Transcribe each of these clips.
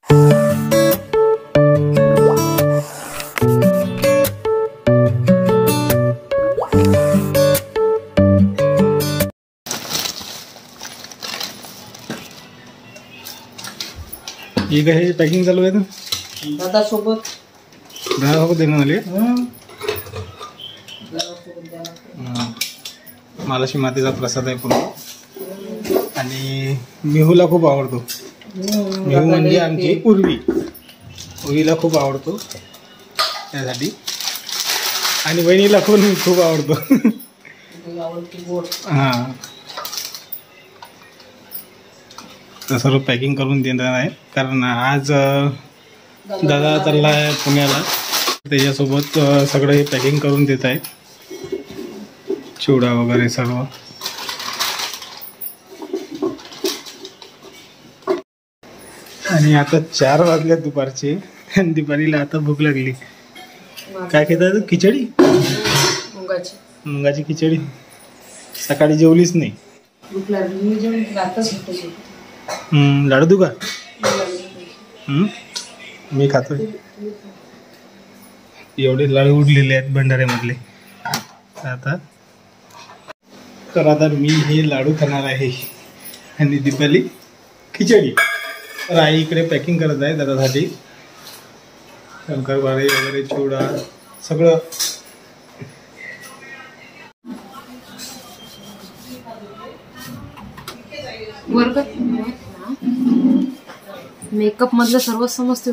ये काय पॅकिंग चालू आहे दादा सोबत देणं आले. महालक्ष्मी मातेचा प्रसाद आहे पुन्हा. आणि मिहूला खूप आवडतो. मिहू म्हणजे आमची उर्वीला खूप आवडतो त्यासाठी. आणि वहिनीला पण खूप आवडतो. हां, तर सर्व पॅकिंग करून देणार आहे. कारण आज दादा चालला आहे पुण्याला, त्याच्यासोबत सगळं हे पॅकिंग करून देत आहे. चिवडा वगैरे सर्व. आणि आता 4 वाजले दुपारचे. आणि दुपारीला आता भूक लागली. काय खेळतात? खिचडी, मुंगाची खिचडी. सकाळी जेवलीच नाही. लाडू तू का? मी खातोय. एवढे लाडू उडलेले आहेत भंडाऱ्यामधले. आता मी हे लाडू खाणार आहे आणि दीपाली खिचडी. तर आई इकडे पॅकिंग करत आहे दादासाठी. शंकरपाळे वगैरे, चिवडा सगळं. मेकअप मधलं सर्व समजते.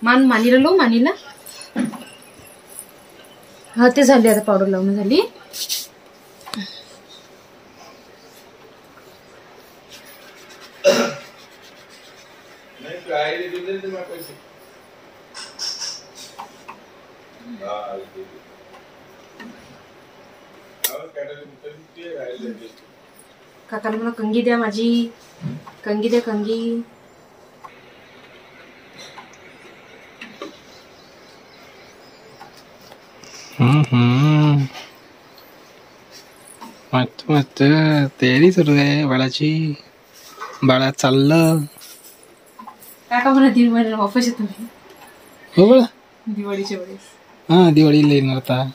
मानीला लो, मानीला. हा, ते झाली आता पावडर लावून झाली. काकाला मला कंगी द्या, माझी कंगी द्या, कंगी. मस्त तयारी सुरू आहे बाळाची. बाळा चाललं. काका मला दिवाळी वापस येतो. हो बाळा, दिवाळीच्या वेळेस. हा, दिवाळीला येणार आता.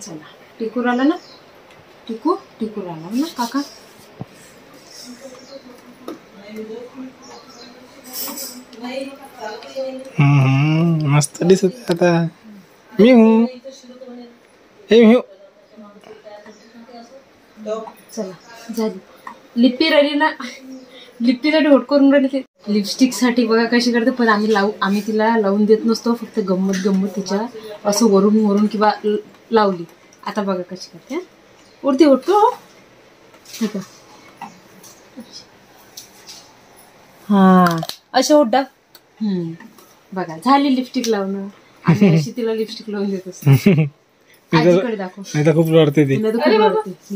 चला, टिकू राहिला ना, टिकू राहिला ना काका. मस्त दिसत आता. मी हूं, हे मी. चला झाली. लिप्पी राहिली ना, लिप्पीसाठी होट करून राहिली. ते लिपस्टिक साठी बघा कशी करते. पण आम्ही तिला लावून देत नसतो. फक्त गंमत तिच्या असं वरून किंवा लावली. आता बघा कशी करते. उडते उठतो. हा, असे उड्डा. बघा झाली लिपस्टिक लावणं. आणि अशी तिला लिपस्टिक लावून देत असते. आजीकडे दाखव. नाही तर खूप रडते ती.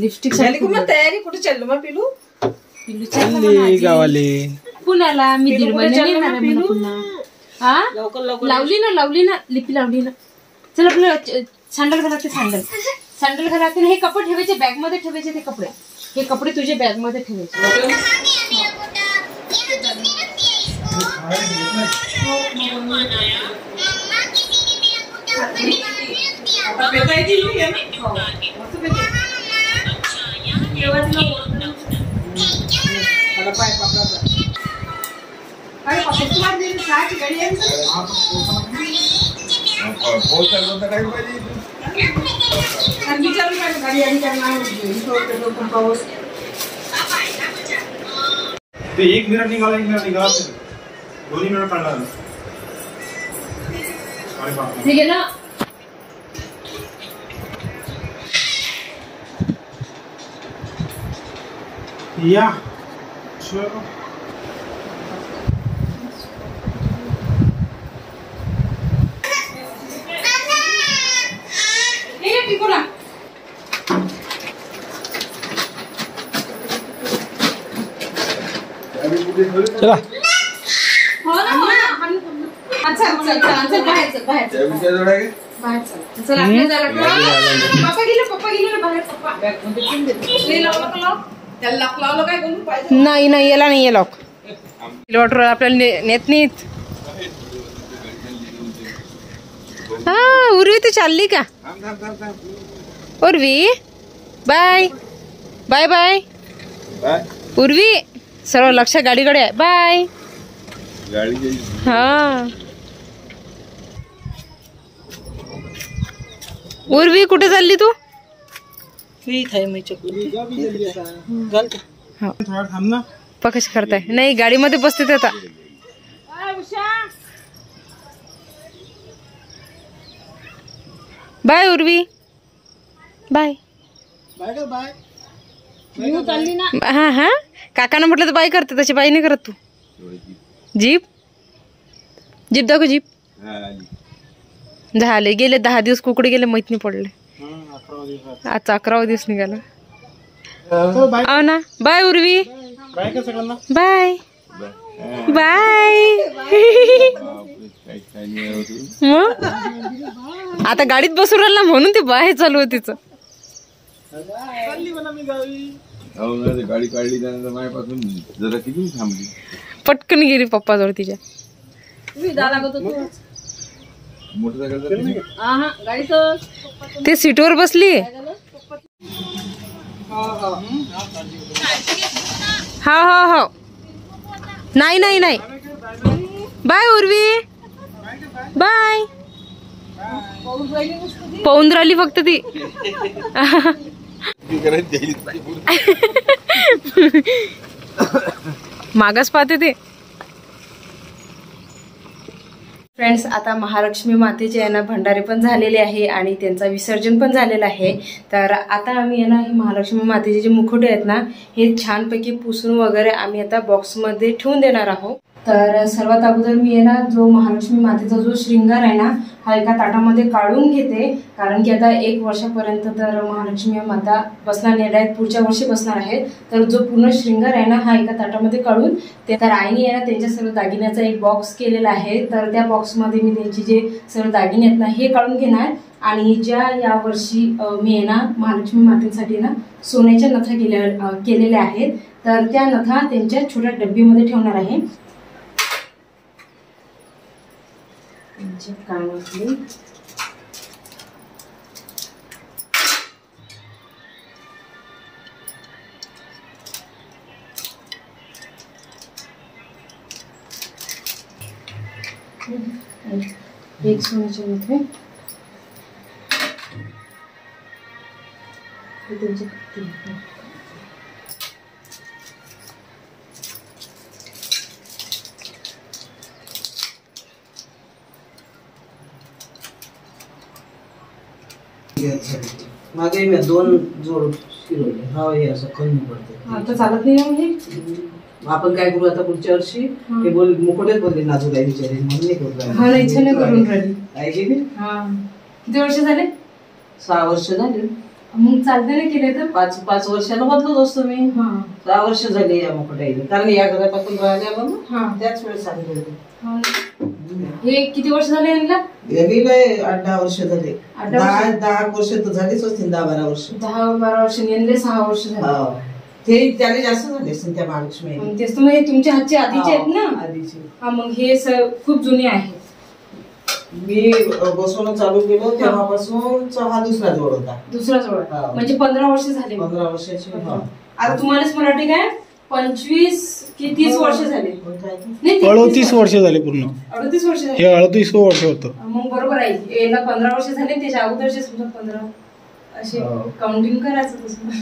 लिपस्टिक तयारी कुठे चाललो मग? पिलू चालली गावाले पुण्याला. मी 1.5 महिने येणार आहे मला पुन्हा. हा, लावली ना लिपी लावली ना. चल आपलं सँडल घालाते. सँडल घालाते. हे कपडे ठेवायचे बॅग मध्ये ठेवायचे. हे कपडे तुझ्या बॅग मध्ये ठेवायचे. ते 1 मिनिट निघाला. दोन्ही मिनिट काढणार. ठीक आहे ना. या चला. हो ना. बाहेर बाहेर चला. चला आपल्या जायला पप्पा गेले ना बाहेर. पप्पा नाही लावलं त्याला लाक लावलं काय करून पाहिजे. नाही याला नाही आहे लॉक. वॉटर आपल्याला नेत नाहीत. हा उर्वी तू चालली का? Urvi bye bye bye. Urvi सर्व लक्ष गाडीकडे आहे. बाय. हा उर्वी कुठे चालली तू? थांब ना. कशी करताय? नाही गाडीमध्ये बसते ते आता. Bye Urvi bye. बाय. हा हा काकांना म्हटलं तर बाय करते तशी बाय नाही करत तू. जीप दाखव जीप. झाले गेले 10 दिवस कुकडे गेले माहित नाही पडले. आज 11वा दिवस निघाला. हो ना. बाय उर्वी. बाय का सगळ्यांना. Bye bye. मग आता गाडीत बसून राहिला म्हणून ते बाय चालू होती तिचं. चालली म्हणा मी गावी. गाडी काढली त्यानंतर माझ्यापासून जरा किती थांबली. पटकन गेली पप्पा जवळ तिच्या. ते सीटवर बसली. हो नाही बाय उर्वी बाय. पाहून राहिली फक्त ती. मागास पाहते ते. फ्रेंड्स आता महालक्ष्मी मातेचे आहे ना भंडारे पण झालेले आहे आणि त्यांचा विसर्जन पण झालेलं आहे. तर आता आम्ही आहे ना हे महालक्ष्मी मातेचे जे मुखवटे आहेत ना हे छानपैकी पुसून वगैरे आम्ही आता बॉक्समध्ये ठेवून देणार आहोत. तर सर्वात अगोदर मी आहे ना जो महालक्ष्मी मातेचा जो श्रृंगार आहे ना हा एका ताटामध्ये काढून घेते. कारण की आता 1 वर्षापर्यंत तर महालक्ष्मी माता बसणार नाही आहेत. पुढच्या वर्षी बसणार आहेत. तर जो पूर्ण श्रृंगार आहे ना हा एका ताटामध्ये काढून ते तर आईने आहे ना त्यांच्या सर्व दागिन्याचा एक बॉक्स केलेला आहे. तर त्या बॉक्समध्ये मी त्यांची जे सर्व दागिने आहेत ना हे काढून घेणार. आणि ज्या यावर्षी मी आहे ना महालक्ष्मी मातेसाठी ना सोन्याच्या नथा केलेल्या आहेत तर त्या नथा त्यांच्या छोट्या डब्बीमध्ये ठेवणार आहे. कानातली एक सोन्याचे नथे मागे मी 2 जोड शिरवले. हा हे असं कमी पडते. आता चालत नाही म्हणजे आपण काय करू आता पुढच्या वर्षी हे बोल मुकुटेच बोलले नाजूक आहे बिचारी म्हणून नाही करू. हा नाही इच्छा नाही करून राहिली. आईची बी हा किती वर्ष झाले? 6 वर्ष झाले. मग चालते नाही केले तर 5 वर्षाला बदलत असतो मी. 6 वर्ष झाली या मुकुटाईला. कारण या घरापासून राहिल्या ना त्याच वेळेस सांगितलं होतं. हे किती वर्ष झाले यांना? गेले 8-10 वर्ष झाले. 10 वर्ष तर झालीच असतील. 10-12 वर्ष. 10-12 वर्ष यांना 6 वर्ष झाले. ते त्याने जास्त झाले असतील त्या महालक्ष्मी. तेच तर मग हे तुमच्या हातचे आधीचे आहेत ना. आधीचे. हा मग हे खूप जुने आहेत. मी बसवणं चालू केलं तेव्हापासून हा दुसरा जोड होता. दुसरा जोड म्हणजे 15 वर्ष झाले. 15 वर्षाची. आता तुम्हालाच मराठी काय 25 की 30 वर्ष झाले. 38 वर्ष झाले पूर्ण. 38 वर्ष झाले. हे 38 वर्ष होतं. मग बरोबर आहे. याला 15 वर्ष झाले. त्याच्या अगोदरचे समजा 15 असे काउंटिंग करायचं तसं.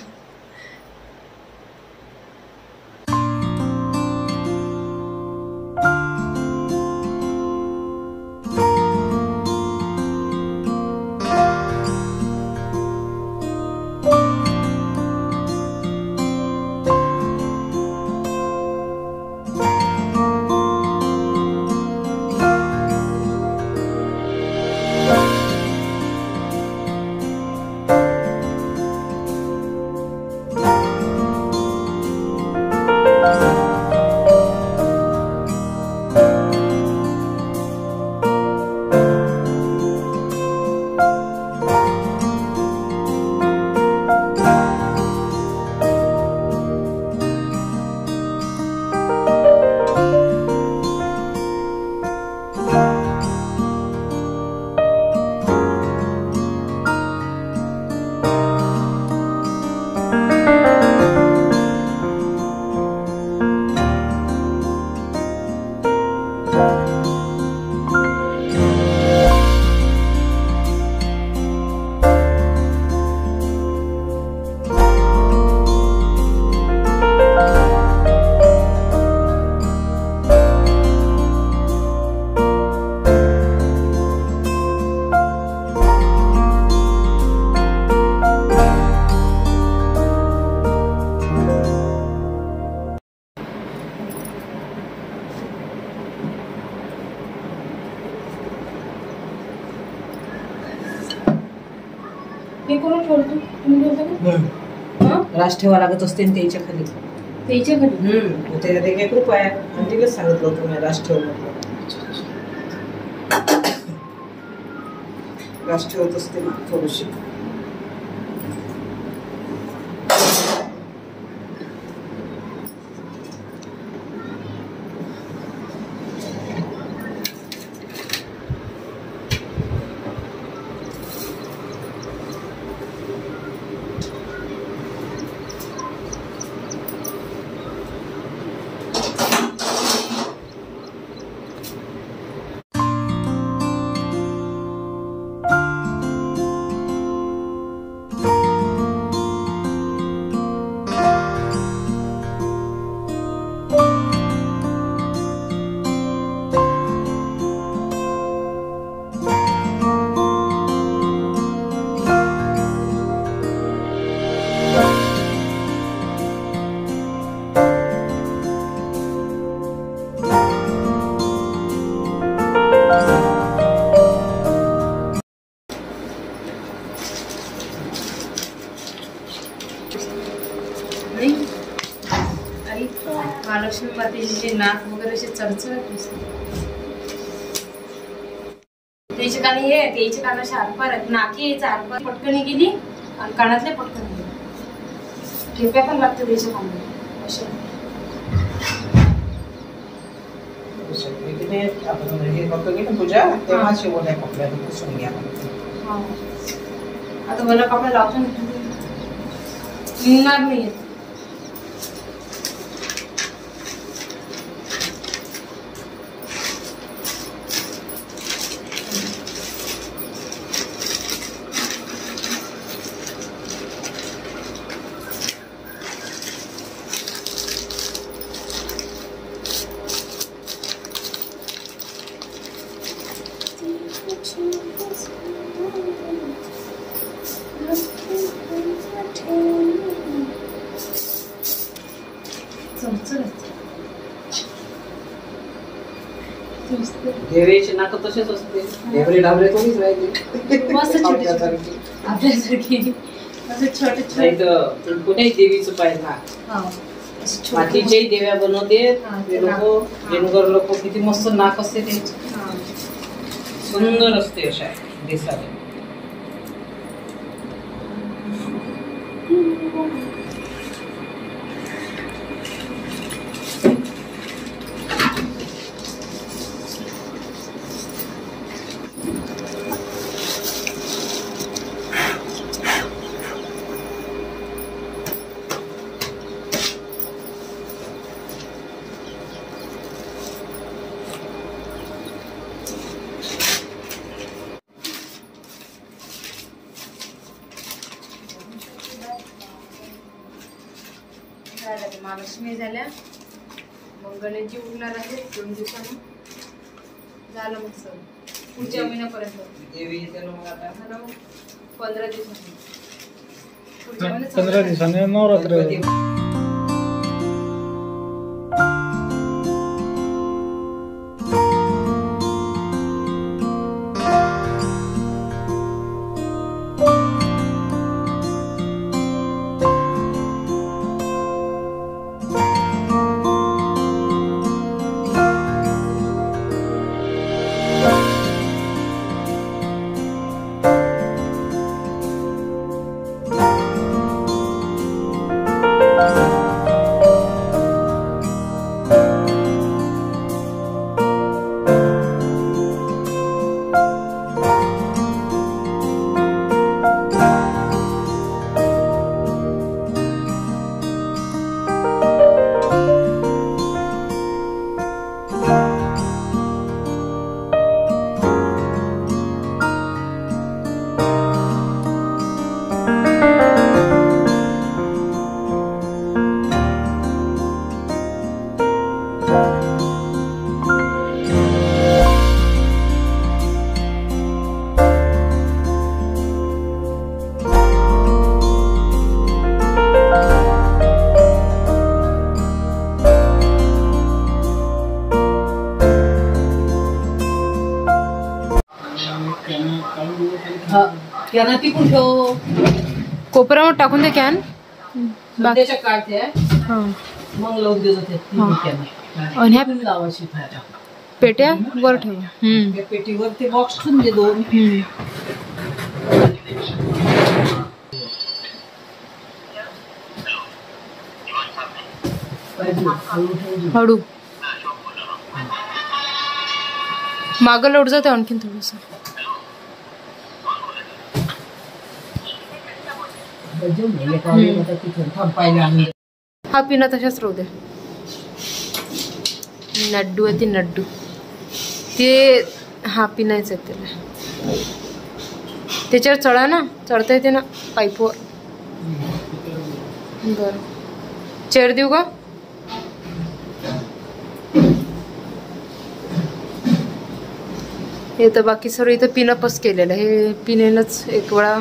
बोलतो तुम्ही बोलता का? रास ठेवा लागत असते ना त्याच्या खाली. त्याच्या घरी त्याच्यात एक एक रुपया आणि तिलाच सांगितलं होतं मी रास ठेव म्हटलं. रास ठेवत असते ना थोडीशी. महालक्ष्मी मातेचे नाक वगैरे असे चढचढत दिसते. त्याचे कान हे त्याचे कान असे आरपार आहेत. नाकी यायचं आरपार पटकनी गेली आणि कानातले पटकन गेली. ठेप्या पण लागते त्याच्या कानाला असे. आपण हे बघतो की पूजा तेव्हा शेवट आहे कपड्यात पुसून घ्या. आता मला कपडे लावतो निघणार नाही. देवीचे नाक तसेच असते. देवरे डाबरे थोडीच राहिले. मस्त छोटे आपल्यासारखी छोटे छोटे. कुठेही देवीचं पाहिजे ना. मातीच्याही देव्या बनवते लोक. रेणुकर लोक किती मस्त नाक असते त्यांचे. सुंदर असते अशा दिसायला. महालक्ष्मी झाल्या. मग गणेशजी उरणार आहे 2 दिवसांनी. झालं मग सर पुढच्या महिन्यापर्यंत देवी येते ना. मग आता 15 दिवसांनी. पुढच्या महिन्यात 15 दिवसांनी नवरात्र. त्यांना टिकून ठेव. कोपऱ्यावर टाकून दे कॅन. त्याच्या काढते हां. मग लावून देत होते आणि ह्या लावायची फायदा पेट्या वर ठेवा. त्या पेटीवर ते बॉक्स ठेवून दे 2. हळू मागं लोट जाते आणखीन थोडस. हा पिना तशाच राहू दे. नड्डू आहे ती नड्डू ते हा पिनायचं आहे त्याला. त्याच्यावर चढा ना, चढता येते ना पाईपवर. बरं चेअर देऊ का? हे तर बाकी सर्व इथं पिनअपच केलेलं आहे. हे पिनेनच एक वेळा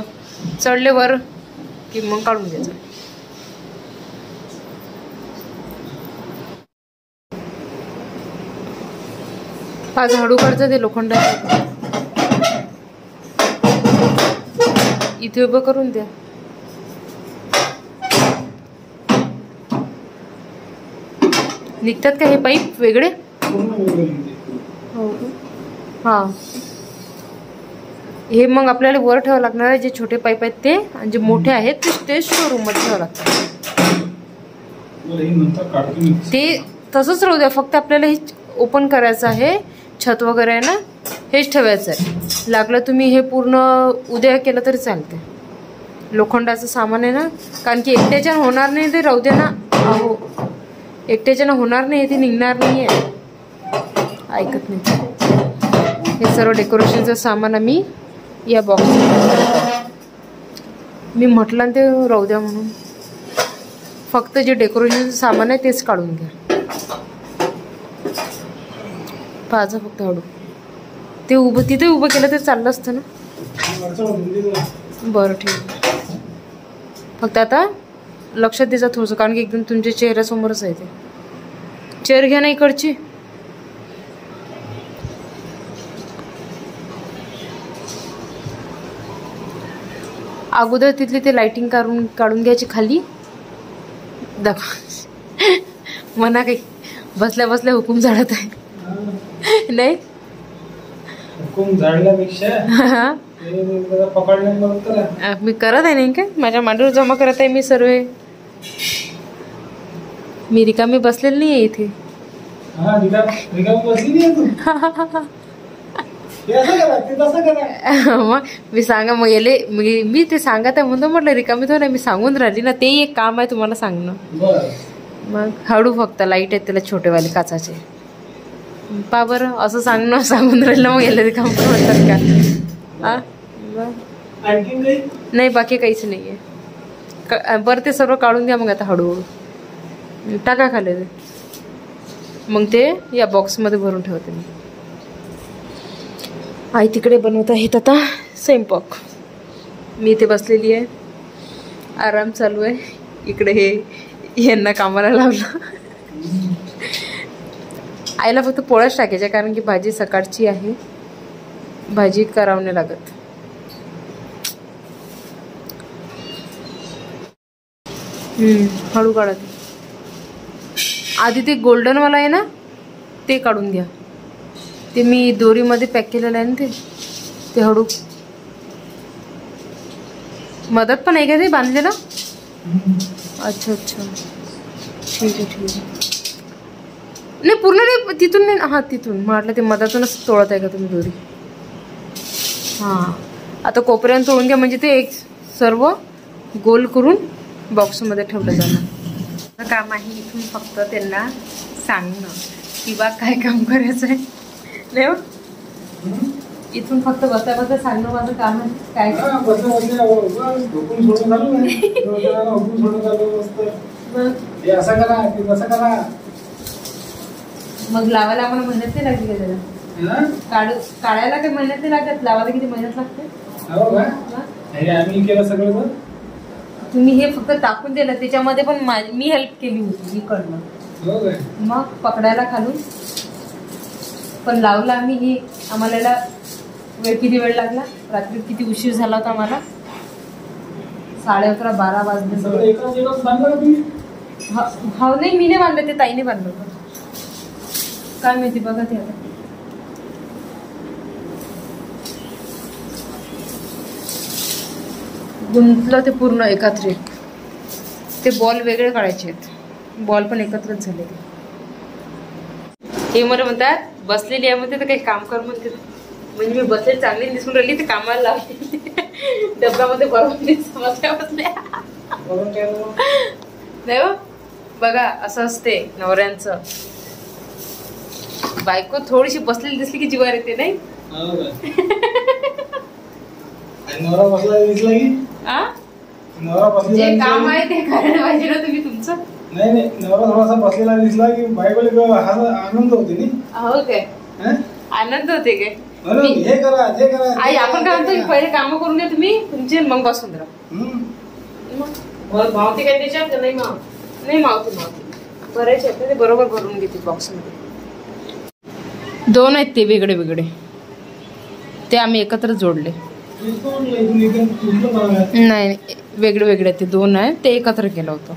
चढले वर की मग काढून घ्यायचं. आज हळू काढचं ते लोखंड इथे उभं करून द्या. निघतात का हे पाईप वेगळे? हो हा. हे मग आपल्याला वर ठेवावं लागणार आहे. जे छोटे पाईप आहेत ते, आणि जे मोठे आहेत ते शोरूम मध्ये ठेवावं लागतात. ते तसंच राहू द्या, फक्त आपल्याला हे ओपन करायचं आहे. छत वगैरे आहे ना, हेच ठेवायचं आहे. लागलं तुम्ही हे पूर्ण उद्या केलं तरी चालते. लोखंडाचं सामान आहे ना, कारण की एकट्याच्या होणार नाही ते, राहू द्या ना. अहो एकट्याच्यानं होणार नाही, ते निघणार नाही आहे. ऐकत नाही. हे सर्व डेकोरेशनचं सामान आम्ही या बॉक्स, मी म्हटलं ना ते राहू द्या म्हणून. फक्त जे डेकोरेशनचं सामान आहे तेच काढून घ्या. पाजा फक्त हळू. ते उभं तिथे उभं केलं तर चाललं असतं ना. बरं ठीक आहे. फक्त आता लक्षात द्यायचं थोडंसं, कारण की एकदम तुमच्या चेहऱ्यासमोरच आहे ते. चेअर घ्या ना इकडची. अगोदर तिथली ते लाइटिंग काढून घ्यायची खाली. दाखवा म्हणा काही बसल्या बसल्या हुकूम झाडत आहे. नाही हुकूम झाडल्यापेक्षा मी करत आहे नाही का, माझ्या मांडीवर जमा करत आहे मी सर्व. मी रिकामी बसलेली नाही आहे इथे. मग मी सांगा मग येले मी ते सांगत आहे म्हणतो म्हटलं रिकामी तो नाही, मी सांगून राहिली ना. ते एक काम आहे तुम्हाला सांगणं. मग हळू फक्त लाईट आहेत त्याला छोटेवाले काचाचे. पा बरं असं सांगून राहिलं मग येले काम म्हणतात का? हा नाही बाकी काहीच नाही आहे. बरं ते सर्व काढून द्या मग आता हळूहळू टाका खाली ते. मग ते या बॉक्समध्ये भरून ठेवते मी. आई तिकडे बनवत आहेत आता स्वयंपाक. मी इथे बसलेली आहे, आराम चालू आहे. इकडे हे यांना कामाला लावलं. आईला फक्त पोळ्याच टाकायच्या, कारण की भाजी सकाळची आहे, भाजी करावं नाही लागत. हळू काढा. आधी ते गोल्डनवाला आहे ना ते काढून घ्या. ते मी दोरीमध्ये पॅक केलेलं आहे ना ते हळू. मदत पण आहे का ते बांधलेलं? अच्छा अच्छा ठीक आहे ठीक आहे. नाही पूर्ण नाही, तिथून नाही. हां तिथून म्हटलं ते मधातूनच तोडत आहे का तुम्ही दोरी? हां आता कोपऱ्यानं तोडून घ्या, म्हणजे ते एक सर्व गोल करून बॉक्समध्ये ठेवलं जाणार. काम आहे इथून फक्त त्यांना सांगणं किंवा काय काम करायचं आहे. नाही इथून फक्त बसता बसता सांगणं माझं काम आहे. काय मग लावायला आम्हाला मेहनत नाही लागली का त्याला? काढायला काही मेहनत नाही लागत, लावायला किती मेहनत लागते. आम्ही केलं सगळं. तुम्ही हे फक्त टाकून दिलं, त्याच्यामध्ये पण मी हेल्प केली होती इकडनं. मग पकडायला खालून पण लावला आम्ही. हे आम्हाला किती वेळ लागला, रात्री किती उशीर झाला होता आम्हाला 11:30 12 वाजले. हो नाही, मी नाही बांधलं, ते ताईने बांधलं होतं. काय माहिती, बघा ते आता. गुंतलं ते पूर्ण एकत्रित. ते बॉल वेगळे काढायचे आहेत, बॉल पण एकत्रच झाले. हे मला म्हणतात बसलेली आहे म्हणते तर काही काम कर म्हणते. म्हणजे मी बसलेली चांगली दिसून राहिली, ते कामाला लावली. डब्यामध्ये बरोबर समजल्या बसल्या नाही हो. बघा असं असते नवऱ्यांचं. बायको थोडीशी बसलेली दिसली की जीवार येते नाही. नवरा बसला दिसला की नवरा बसलेला जे काम आहे ते करायला पाहिजे ना तुम्ही तुमचं. नाही नाही, नवरा थोडासा बसलेला दिसला की बायकोला आनंद होते नाही. हो काय आनंद होते काय. हे करा ते करा. आई आपण काय म्हणतो, पहिले काम करून घ्या तुम्ही तुमचे, मग बसून राहा. मावते काय त्याच्यात नाही माव. नाही मावते भरायचे आहेत ते बरोबर भरून घेते बॉक्स मध्ये. 2 आहेत ते वेगळे वेगळे, ते आम्ही एकत्र जोडले. नाही वेगळे वेगळे ते 2 आहेत, ते एकत्र केलं होतं.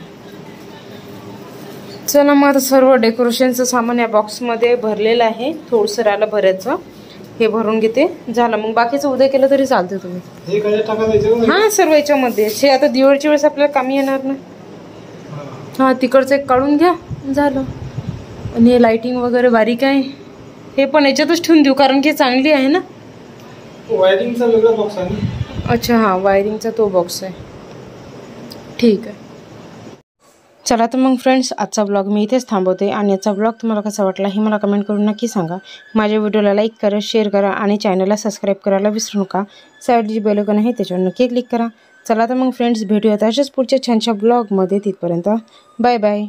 चला मग आता सर्व डेकोरेशनचं सामान या बॉक्समध्ये भरलेलं आहे. थोडंसं राहिलं भरायचं, हे भरून घेते, झालं. मग बाकीचं उद्या केलं तरी चालतं तुम्ही. हां सर्व याच्यामध्ये. हे आता दिवाळीच्या वेळेस आपल्याला कामी येणार ना. हां तिकडचं एक काढून घ्या, झालं. आणि हे लाइटिंग वगैरे बारीक आहे, हे पण याच्यातच ठेवून देऊ कारण की चांगली आहे ना. वायरिंगचा वेगळा बॉक्स आहे. अच्छा हां वायरिंगचा तो बॉक्स आहे, ठीक आहे. चला तर मग फ्रेंड्स, आजचा ब्लॉग मी इथेच थांबवते. आणि याचा ब्लॉग तुम्हाला कसा वाटला हे मला कमेंट करून नक्की सांगा. माझ्या व्हिडिओला लाईक करा, शेअर करा आणि चॅनलला सबस्क्राईब करायला विसरू नका. साईड जी बेल आयकॉन आहे त्याच्यावर नक्की क्लिक करा. चला तर मग फ्रेंड्स, भेटूयात अशाच पुढच्या छानशा ब्लॉगमध्ये. तिथपर्यंत बाय बाय.